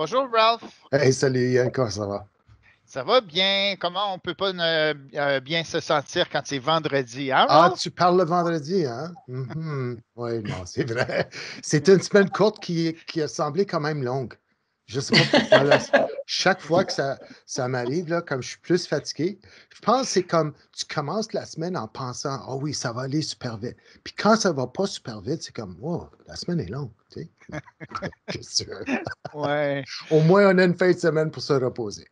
Bonjour Ralph, Hey, salut Yann, comment ça va? ça va bien? Comment on peut pas bien se sentir quand c'est vendredi, hein Ah, Ralph? tu parles le vendredi, hein? Oui, non, c'est vrai. C'est une semaine courte qui a semblé quand même longue. Je ne sais pas pourquoi, là. Chaque fois que ça m'arrive, là, comme je suis plus fatigué, je pense que c'est comme tu commences la semaine en pensant, oh oui, ça va aller super vite. Puis quand ça va pas super vite, c'est comme, wow, la semaine est longue, tu sais. Qu'est-ce que tu veux? Ouais. Au moins, on a une fin de semaine pour se reposer.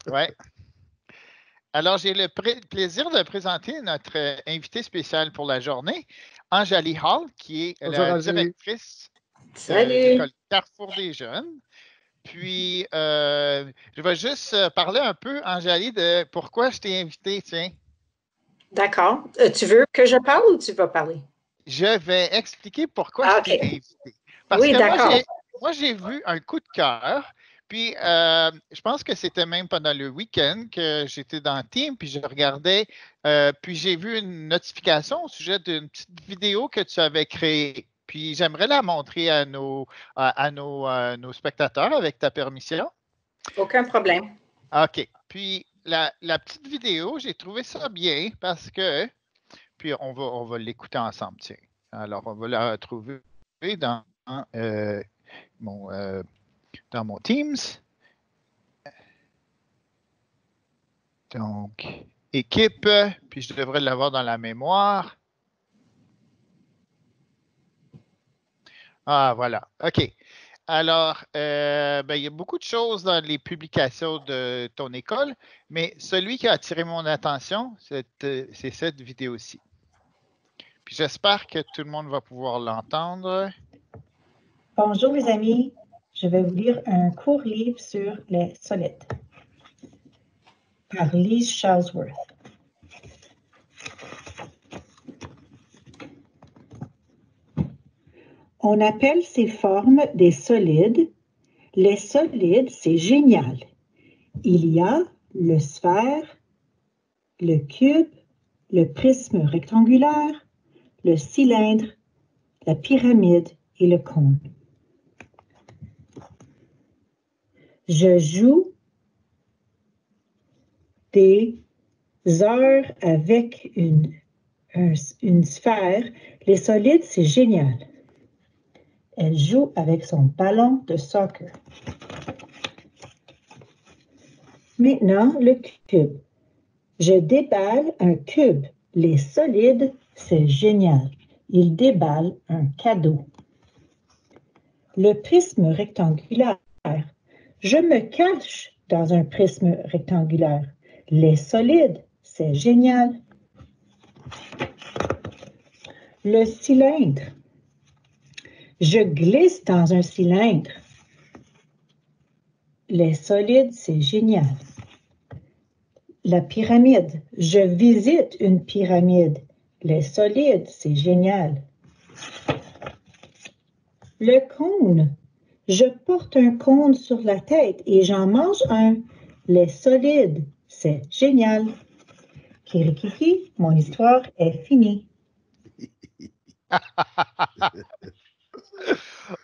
Ouais. Alors, j'ai le plaisir de présenter notre invité spécial pour la journée, Anjali Hall, qui est Bonjour, la Angélie. directrice de Salut! l'école Carrefour des Jeunes. Puis, je vais juste parler un peu, Anjali, de pourquoi je t'ai invité, tiens. D'accord. Tu veux que je parle ou tu vas parler? Je vais expliquer pourquoi Ah, je t'ai OK. invité. Parce Oui, que d'accord. moi, j'ai vu un coup de cœur, puis je pense que c'était même pendant le week-end que j'étais dans Team, puis je regardais, puis j'ai vu une notification au sujet d'une petite vidéo que tu avais créée. Puis j'aimerais la montrer à nos spectateurs avec ta permission. Aucun problème. OK. Puis la petite vidéo, j'ai trouvé ça bien parce que puis on va l'écouter ensemble, tiens. Alors, on va la retrouver dans, euh, mon, euh, dans mon Teams. Donc, équipe, puis je devrais l'avoir dans la mémoire. Ah, voilà. OK. Alors, il y a beaucoup de choses dans les publications de ton école, mais celui qui a attiré mon attention, c'est cette vidéo-ci. Puis j'espère que tout le monde va pouvoir l'entendre. Bonjour les amis, je vais vous lire un court livre sur les solides par Lise Charlesworth. On appelle ces formes des solides. Les solides, c'est génial. Il y a le sphère, le cube, le prisme rectangulaire, le cylindre, la pyramide et le cône. Je joue des heures avec une sphère. Les solides, c'est génial. Elle joue avec son ballon de soccer. Maintenant, le cube. Je déballe un cube. Les solides, c'est génial. Il déballe un cadeau. Le prisme rectangulaire. Je me cache dans un prisme rectangulaire. Les solides, c'est génial. Le cylindre. Je glisse dans un cylindre. Les solides, c'est génial. La pyramide. Je visite une pyramide. Les solides, c'est génial. Le cône. Je porte un cône sur la tête et j'en mange un. Les solides, c'est génial. Kirikiki, mon histoire est finie.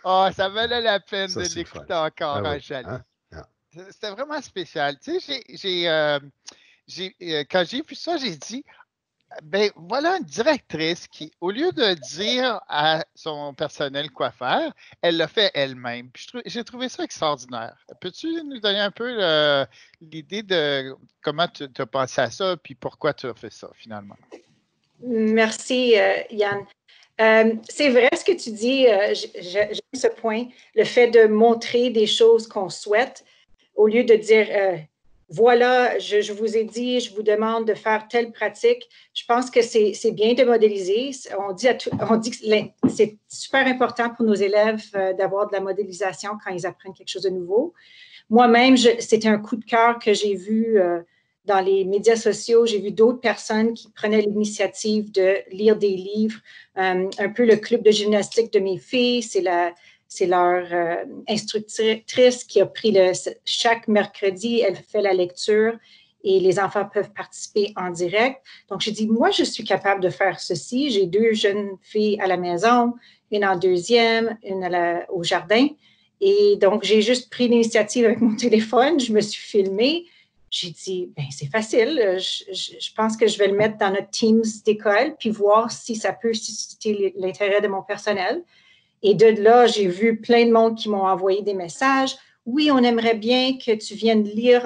Oh, ça valait la peine Ça, de c'est fun. l'écouter encore, Ah oui. Anjali. Hein? Ah. C'était vraiment spécial. Tu sais, quand j'ai vu ça, j'ai dit, ben voilà une directrice qui, au lieu de dire à son personnel quoi faire, elle l'a fait elle-même. Puis j'ai trouvé ça extraordinaire. Peux-tu nous donner un peu l'idée de comment tu as pensé à ça, puis pourquoi tu as fait ça finalement? Merci, Yann. C'est vrai ce que tu dis, j'aime ce point, le fait de montrer des choses qu'on souhaite, au lieu de dire, voilà, je vous ai dit, je vous demande de faire telle pratique. Je pense que c'est bien de modéliser. On dit que c'est super important pour nos élèves d'avoir de la modélisation quand ils apprennent quelque chose de nouveau. Moi-même, c'était un coup de cœur que j'ai vu dans les médias sociaux. J'ai vu d'autres personnes qui prenaient l'initiative de lire des livres. Un peu le club de gymnastique de mes filles, c'est leur instructrice qui a pris chaque mercredi, elle fait la lecture et les enfants peuvent participer en direct. Donc, j'ai dit, moi, je suis capable de faire ceci. J'ai 2 jeunes filles à la maison, une en 2e, une au jardin. Et donc, j'ai juste pris l'initiative avec mon téléphone, je me suis filmée. J'ai dit, ben c'est facile, je pense que je vais le mettre dans notre Teams d'école, puis voir si ça peut susciter l'intérêt de mon personnel. Et de là, j'ai vu plein de monde qui m'ont envoyé des messages. Oui, on aimerait bien que tu viennes lire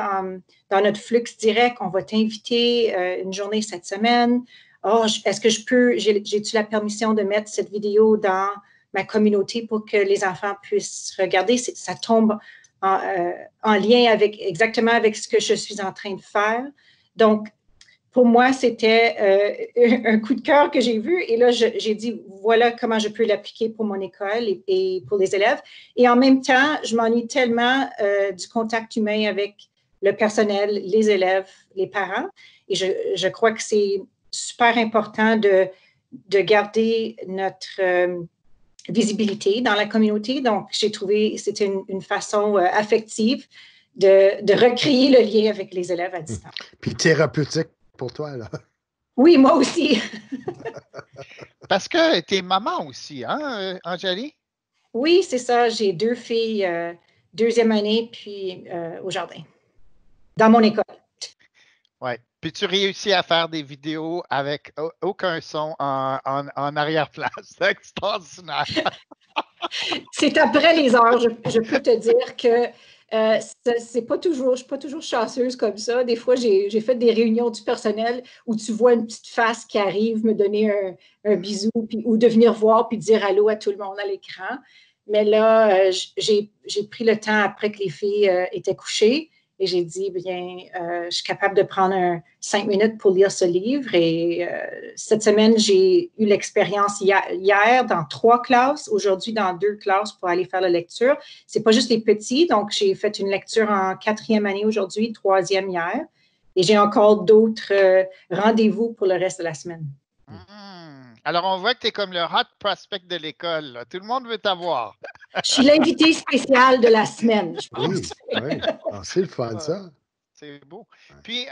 dans notre flux direct. On va t'inviter une journée cette semaine. Oh, est-ce que je peux, j'ai-tu la permission de mettre cette vidéo dans ma communauté pour que les enfants puissent regarder? Ça tombe en lien exactement avec ce que je suis en train de faire. Donc, pour moi, c'était un coup de cœur que j'ai vu. Et là, j'ai dit, voilà comment je peux l'appliquer pour mon école et pour les élèves. Et en même temps, je m'ennuie tellement du contact humain avec le personnel, les élèves, les parents. Et je crois que c'est super important de garder notre visibilité dans la communauté. Donc, j'ai trouvé que c'était une façon affective de recréer le lien avec les élèves à distance. Puis thérapeutique pour toi, là. Oui, moi aussi. Parce que tu es maman aussi, hein, Anjali? Oui, c'est ça. J'ai 2 filles, deuxième année, puis au jardin, dans mon école. Oui. Puis tu réussis à faire des vidéos avec aucun son en arrière-plan. C'est extraordinaire. C'est après les heures. Je peux te dire que c'est pas toujours, je ne suis pas toujours chanceuse comme ça. Des fois, j'ai fait des réunions du personnel où tu vois une petite face qui arrive me donner un bisou ou de venir voir puis dire allô à tout le monde à l'écran. Mais là, j'ai pris le temps après que les filles étaient couchées et j'ai dit, bien, je suis capable de prendre 5 minutes pour lire ce livre. Et cette semaine, j'ai eu l'expérience hier dans 3 classes, aujourd'hui dans 2 classes pour aller faire la lecture. C'est pas juste les petits, donc j'ai fait une lecture en 4e année aujourd'hui, 3e hier. Et j'ai encore d'autres rendez-vous pour le reste de la semaine. Alors, on voit que tu es comme le hot prospect de l'école. Là. Tout le monde veut t'avoir. Je suis l'invité spécial de la semaine, je pense. Oui. Ah, c'est le fun, ça. C'est beau. Puis,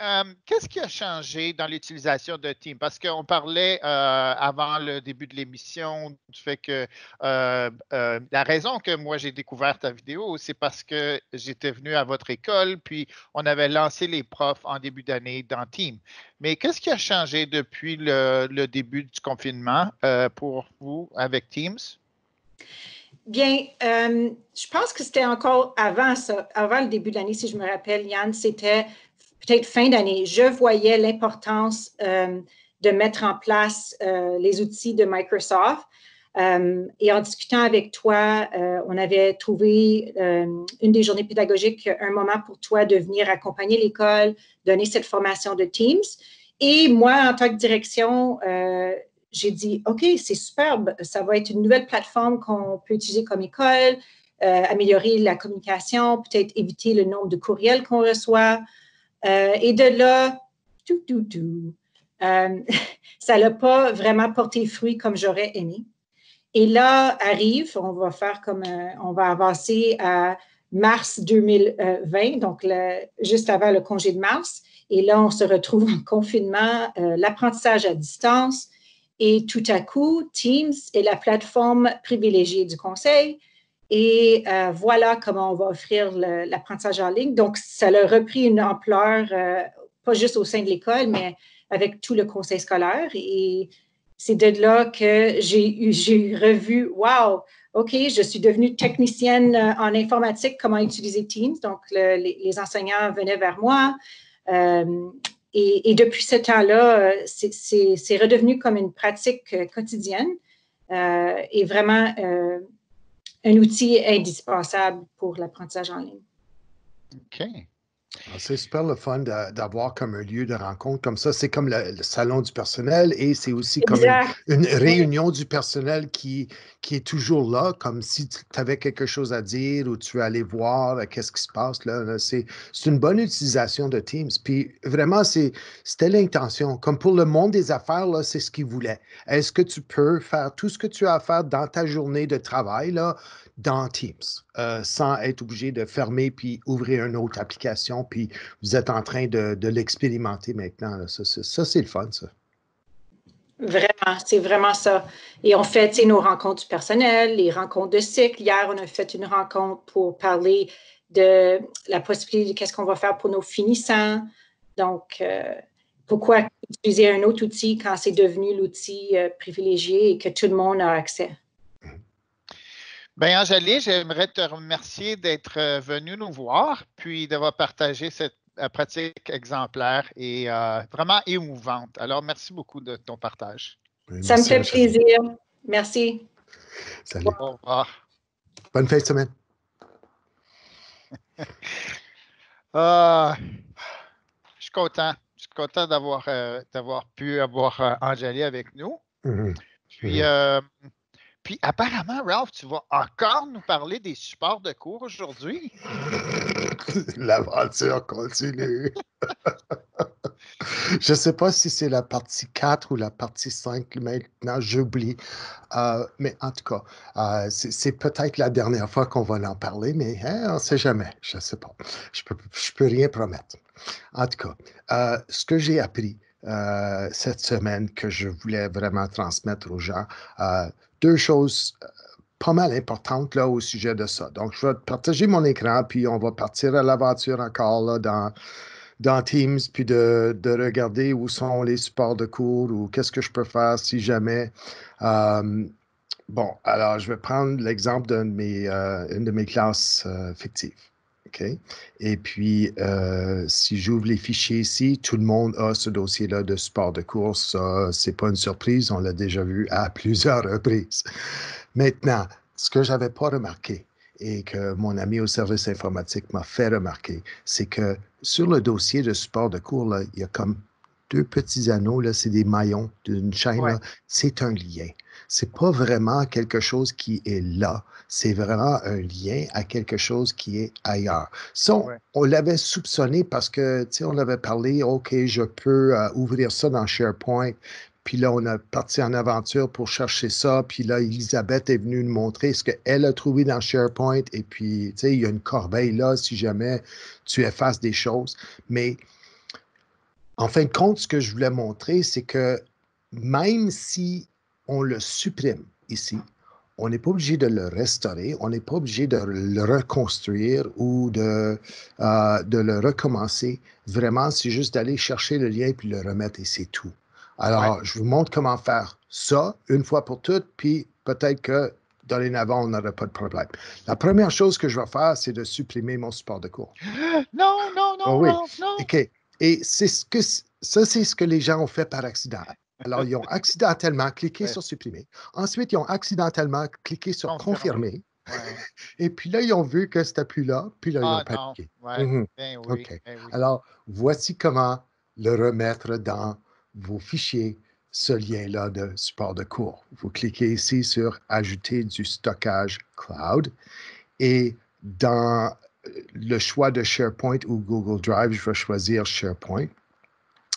qu'est-ce qui a changé dans l'utilisation de Teams? Parce qu'on parlait avant le début de l'émission du fait que la raison que moi j'ai découvert ta vidéo, c'est parce que j'étais venu à votre école, puis on avait lancé les profs en début d'année dans Teams. Mais qu'est-ce qui a changé depuis le début du confinement pour vous avec Teams? Bien, je pense que c'était encore avant ça, avant le début de l'année, si je me rappelle, Yann, c'était peut-être fin d'année. Je voyais l'importance de mettre en place les outils de Microsoft. Et en discutant avec toi, on avait trouvé une des journées pédagogiques, un moment pour toi de venir accompagner l'école, donner cette formation de Teams. Et moi, en tant que direction, j'ai dit, OK, c'est superbe, ça va être une nouvelle plateforme qu'on peut utiliser comme école, améliorer la communication, peut-être éviter le nombre de courriels qu'on reçoit. Et de là, ça n'a pas vraiment porté fruit comme j'aurais aimé. Et là arrive, on va avancer à mars 2020, donc juste avant le congé de mars. Et là, on se retrouve en confinement, l'apprentissage à distance. Et tout à coup, Teams est la plateforme privilégiée du conseil. Et voilà comment on va offrir l'apprentissage en ligne. Donc, ça a repris une ampleur, pas juste au sein de l'école, mais avec tout le conseil scolaire. Et c'est de là que j'ai revu, wow, OK, je suis devenue technicienne en informatique, comment utiliser Teams. Donc, les enseignants venaient vers moi. Et depuis ce temps-là, c'est redevenu comme une pratique quotidienne et vraiment un outil indispensable pour l'apprentissage en ligne. OK. C'est super le fun d'avoir comme un lieu de rencontre comme ça. C'est comme le salon du personnel et c'est aussi comme une réunion du personnel qui est toujours là, comme si tu avais quelque chose à dire ou tu veux aller voir qu'est-ce qui se passe là. C'est une bonne utilisation de Teams. Puis vraiment, c'était l'intention. Comme pour le monde des affaires, là, c'est ce qu'ils voulaient. Est-ce que tu peux faire tout ce que tu as à faire dans ta journée de travail là, dans Teams, sans être obligé de fermer puis ouvrir une autre application, puis vous êtes en train de l'expérimenter maintenant. Là. Ça, c'est le fun, ça. Vraiment, c'est vraiment ça. Et on fait nos rencontres du personnel, les rencontres de cycle. Hier, on a fait une rencontre pour parler de la possibilité de qu'est-ce qu'on va faire pour nos finissants. Donc, pourquoi utiliser un autre outil quand c'est devenu l'outil privilégié et que tout le monde a accès? Bien, Angélie, j'aimerais te remercier d'être venu nous voir, puis d'avoir partagé cette pratique exemplaire et vraiment émouvante. Alors, merci beaucoup de ton partage. Oui, Ça me fait Angélie. plaisir. Merci. Salut. Au revoir. Bonne fin de semaine. Je suis content. Je suis content d'avoir pu avoir Angélie avec nous. Mhm. Puis apparemment, Ralph, tu vas encore nous parler des supports de cours aujourd'hui. L'aventure continue. Je ne sais pas si c'est la partie 4 ou la partie 5 maintenant, j'oublie. Mais en tout cas, c'est peut-être la dernière fois qu'on va en parler, mais hein, on ne sait jamais. Je ne sais pas. Je peux rien promettre. En tout cas, ce que j'ai appris cette semaine que je voulais vraiment transmettre aux gens, deux choses pas mal importantes là, au sujet de ça. Donc, je vais partager mon écran, puis on va partir à l'aventure encore là, dans Teams, puis de regarder où sont les supports de cours ou qu'est-ce que je peux faire si jamais. Bon, alors je vais prendre l'exemple d'une de mes classes fictives. OK? Et puis, si j'ouvre les fichiers ici, tout le monde a ce dossier-là de support de cours. Ça, c'est pas une surprise, on l'a déjà vu à plusieurs reprises. Maintenant, ce que je n'avais pas remarqué et que mon ami au service informatique m'a fait remarquer, c'est que sur le dossier de support de cours, là, il y a comme deux petits anneaux, là, c'est des maillons d'une chaîne, Ouais. là, c'est un lien. C'est pas vraiment quelque chose qui est là, c'est vraiment un lien à quelque chose qui est ailleurs. Ça, on l'avait soupçonné parce que, tu sais, on avait parlé, OK, je peux ouvrir ça dans SharePoint, puis là, on a parti en aventure pour chercher ça. Puis là, Elisabeth est venue nous montrer ce qu'elle a trouvé dans SharePoint. Et puis, tu sais, il y a une corbeille là si jamais tu effaces des choses. Mais en fin de compte, ce que je voulais montrer, c'est que même si on le supprime ici, on n'est pas obligé de le restaurer, on n'est pas obligé de le reconstruire ou de le recommencer. Vraiment, c'est juste d'aller chercher le lien puis le remettre et c'est tout. Alors, je vous montre comment faire ça une fois pour toutes, puis peut-être que dorénavant, on n'aura pas de problème. La première chose que je vais faire, c'est de supprimer mon support de cours. Non, non, non, Oh oui. Ralph, non. OK. Et c'est ce que les gens ont fait par accident. Alors, ils ont accidentellement cliqué sur supprimer. Ensuite, ils ont accidentellement cliqué sur confirmer. Ouais. Et puis là, ils ont vu que c'était plus là, puis là, ils ont Non. paniqué. Ouais. Mhm. Ben oui. OK. Ben oui. Alors, voici comment le remettre dans vos fichiers, ce lien-là de support de cours. Vous cliquez ici sur Ajouter du stockage cloud et dans le choix de SharePoint ou Google Drive, je vais choisir SharePoint.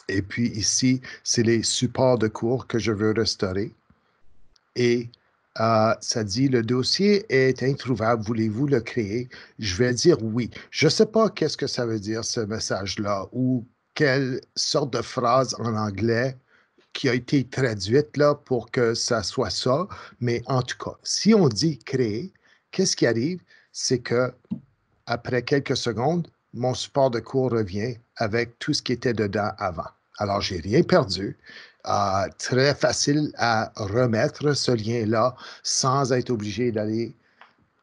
Et puis ici, c'est les supports de cours que je veux restaurer. Et ça dit, le dossier est introuvable, voulez-vous le créer? Je vais dire oui. Je ne sais pas qu'est-ce que ça veut dire, ce message-là, ou quelle sorte de phrase en anglais qui a été traduite là pour que ça soit ça. Mais en tout cas, si on dit créer, qu'est-ce qui arrive? C'est que après quelques secondes, mon support de cours revient avec tout ce qui était dedans avant. Alors, j'ai rien perdu. Très facile à remettre ce lien-là sans être obligé d'aller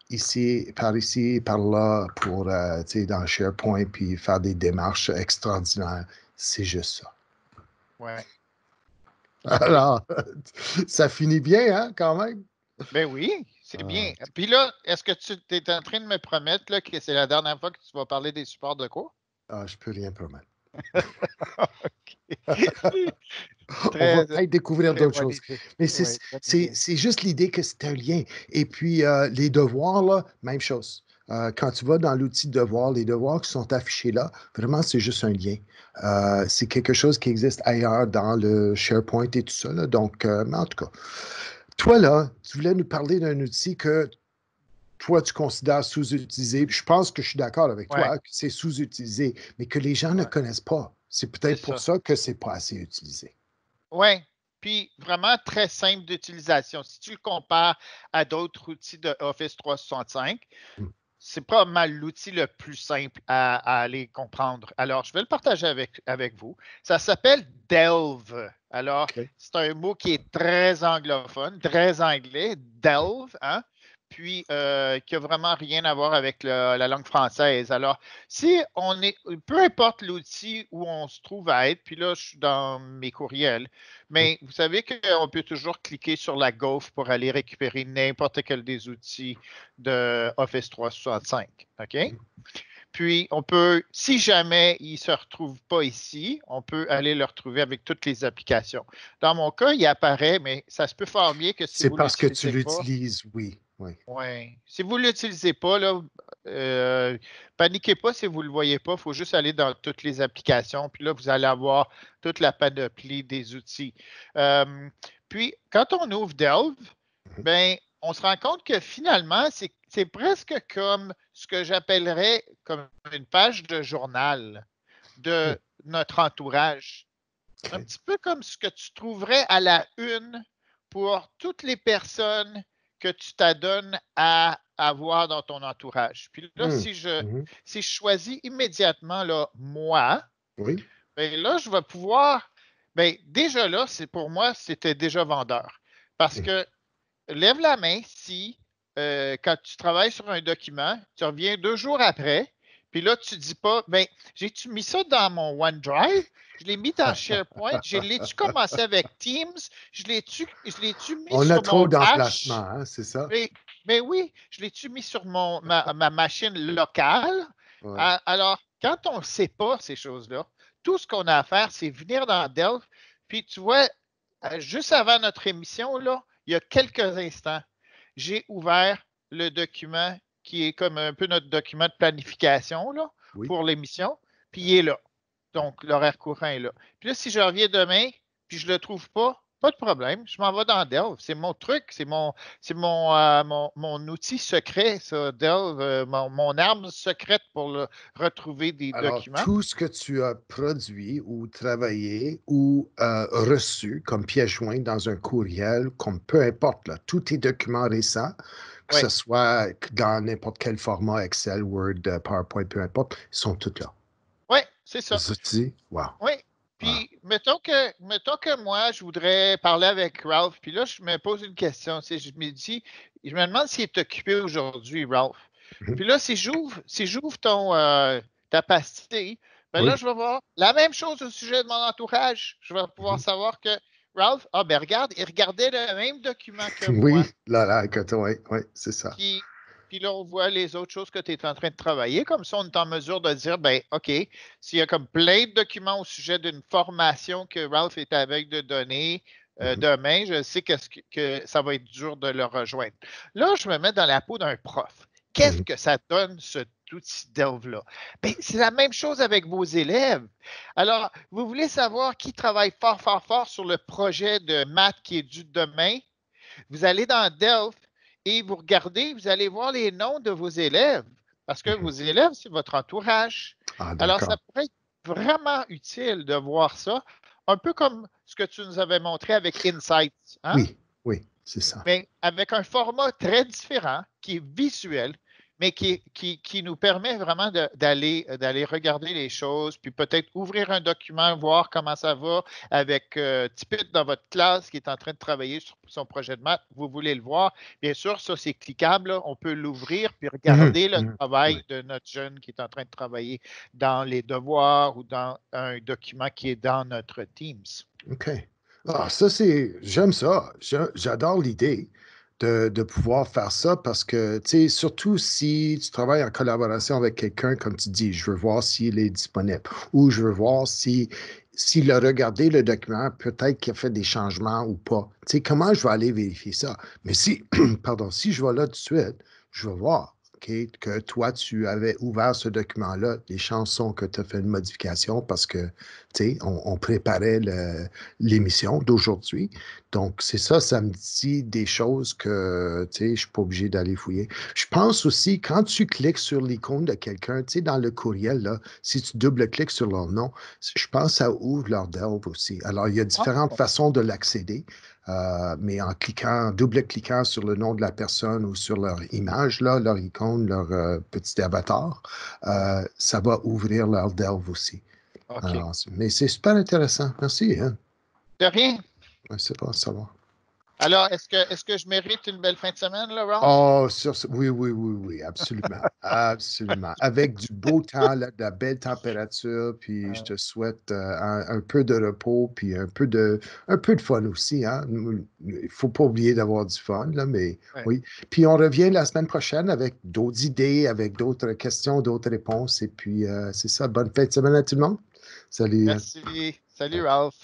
ici, par là, pour, dans SharePoint, puis faire des démarches extraordinaires. C'est juste ça. Ouais. Alors, ça finit bien, hein, quand même? Ben oui, c'est bien. Puis là, est-ce que tu es en train de me promettre là, que c'est la dernière fois que tu vas parler des supports de cours? Je peux rien promettre. On va Très, peut-être découvrir très d'autres bonne choses. idée. Mais Ouais, bonne idée. c'est juste l'idée que c'est un lien. Et puis, les devoirs, là, même chose. Quand tu vas dans l'outil de devoirs, les devoirs qui sont affichés là, vraiment, c'est juste un lien. C'est quelque chose qui existe ailleurs dans le SharePoint et tout ça. Là. Donc, mais en tout cas, toi, là, tu voulais nous parler d'un outil que toi, tu considères sous-utilisé. Je pense que je suis d'accord avec Ouais, toi que c'est sous-utilisé, mais que les gens ne ouais, connaissent pas. C'est c'est peut-être pour ça. ça que c'est pas assez utilisé. Oui, puis vraiment très simple d'utilisation. Si tu le compares à d'autres outils de Office 365, c'est pas mal l'outil le plus simple à aller comprendre. Alors, je vais le partager avec vous. Ça s'appelle Delve. Alors, c'est un mot qui est très anglophone, très anglais, Delve, hein? Puis qui n'a vraiment rien à voir avec la langue française. Alors, si on est, peu importe l'outil où on se trouve à être, puis là, je suis dans mes courriels, mais vous savez qu'on peut toujours cliquer sur la gauche pour aller récupérer n'importe quel des outils de Office 365. OK? Puis, on peut, si jamais il ne se retrouve pas ici, on peut aller le retrouver avec toutes les applications. Dans mon cas, il apparaît, mais ça se peut fort bien que si vous C'est parce que tu l'utilisez pas. l'utilises, oui. Oui. Si vous ne l'utilisez pas, là, paniquez pas si vous ne le voyez pas. Il faut juste aller dans toutes les applications. Puis là, vous allez avoir toute la panoplie des outils. Puis, quand on ouvre Delve, ben, on se rend compte que finalement, c'est presque comme ce que j'appellerais comme une page de journal de notre entourage. Un petit peu comme ce que tu trouverais à la une pour toutes les personnes que tu t'adonnes à avoir dans ton entourage. Puis là, si je choisis immédiatement là, moi, bien là, je vais pouvoir. Bien, déjà là, pour moi, c'était déjà vendeur. Parce que lève la main si, quand tu travailles sur un document, tu reviens 2 jours après, puis là, tu ne dis pas, ben, j'ai-tu mis ça dans mon OneDrive? Je l'ai mis dans SharePoint? Je l'ai-tu commencé avec Teams? Je l'ai-tu mis On a sur trop mon d'emplacements, cache? hein, c'est ça? Mais oui, je l'ai-tu mis sur ma machine locale? Alors, quand on ne sait pas ces choses-là, tout ce qu'on a à faire, c'est venir dans Delphi, puis tu vois, juste avant notre émission, là, il y a quelques instants, j'ai ouvert le document qui est comme un peu notre document de planification là, pour l'émission, puis il est là. Donc, l'horaire courant est là. Puis là, si je reviens demain, puis je ne le trouve pas de problème. Je m'en vais dans Delve. C'est mon truc, c'est mon outil secret, ça, Delve, mon arme secrète pour retrouver des documents. Alors, tout ce que tu as produit ou travaillé ou reçu comme pièce jointe dans un courriel, comme peu importe, là, tous tes documents récents, que ce soit dans n'importe quel format, Excel, Word, PowerPoint, peu importe, ils sont tous là. Oui, c'est ça. Wow. Oui. Puis, mettons que moi, je voudrais parler avec Ralph, puis là, je me pose une question. Je me demande s'il est occupé aujourd'hui, Ralph. Puis là, si j'ouvre ta pastille, ben là, je vais voir la même chose au sujet de mon entourage. Je vais pouvoir savoir que Ralph, ben regarde, il regardait le même document que moi. Oui, c'est ça. Puis là, on voit les autres choses que tu es en train de travailler. Comme ça, on est en mesure de dire, ben OK, s'il y a comme plein de documents au sujet d'une formation que Ralph est avec de donner demain, je sais que ça va être dur de le rejoindre. Là, je me mets dans la peau d'un prof. Qu'est-ce que ça donne, cet outil Delve-là? Ben, c'est la même chose avec vos élèves. Alors, vous voulez savoir qui travaille fort, fort, fort sur le projet de maths qui est dû demain? Vous allez dans Delve et vous regardez, vous allez voir les noms de vos élèves. Parce que vos élèves, c'est votre entourage. Alors, ça pourrait être vraiment utile de voir ça, un peu comme ce que tu nous avais montré avec Insights. Hein? Oui, c'est ça. Mais avec un format très différent, qui est visuel, mais qui nous permet vraiment d'aller regarder les choses, puis peut-être ouvrir un document, voir comment ça va avec Tipit dans votre classe qui est en train de travailler sur son projet de maths. Vous voulez le voir. Bien sûr, ça, c'est cliquable. Là. On peut l'ouvrir puis regarder le travail de notre jeune qui est en train de travailler dans les devoirs ou dans un document qui est dans notre Teams. OK. Ah, j'aime ça. J'adore l'idée de pouvoir faire ça parce que, tu sais, surtout si tu travailles en collaboration avec quelqu'un, comme tu dis, je veux voir s'il est disponible ou je veux voir s'il a regardé le document, peut-être qu'il a fait des changements ou pas. Tu sais, comment je vais aller vérifier ça? Mais si, pardon, si je vais là tout de suite, je vais voir. Kate, que toi, tu avais ouvert ce document-là. Les chances sont que tu as fait une modification parce que, tu sais, on préparait l'émission d'aujourd'hui. Donc, c'est ça, ça me dit des choses que, tu sais, je ne suis pas obligé d'aller fouiller. Je pense aussi, quand tu cliques sur l'icône de quelqu'un, tu sais, dans le courriel, là, si tu double-cliques sur leur nom, je pense que ça ouvre leur Delve aussi. Alors, il y a différentes façons de l'accéder. Mais en double-cliquant sur le nom de la personne ou sur leur image, là, leur icône, leur petit avatar, ça va ouvrir leur Delve aussi. OK. Alors, mais c'est super intéressant. Merci. Hein? De rien. C'est pas à savoir. Alors, est-ce que je mérite une belle fin de semaine, là, Ralph? Oh, oui, absolument. Absolument. Avec du beau temps, là, de la belle température, puis je te souhaite un peu de repos, puis un peu de fun aussi. Hein? Il ne faut pas oublier d'avoir du fun, là, mais oui. Puis on revient la semaine prochaine avec d'autres idées, avec d'autres questions, d'autres réponses. Et puis, c'est ça. Bonne fin de semaine à tout le monde. Salut. Merci. Salut, Ralph.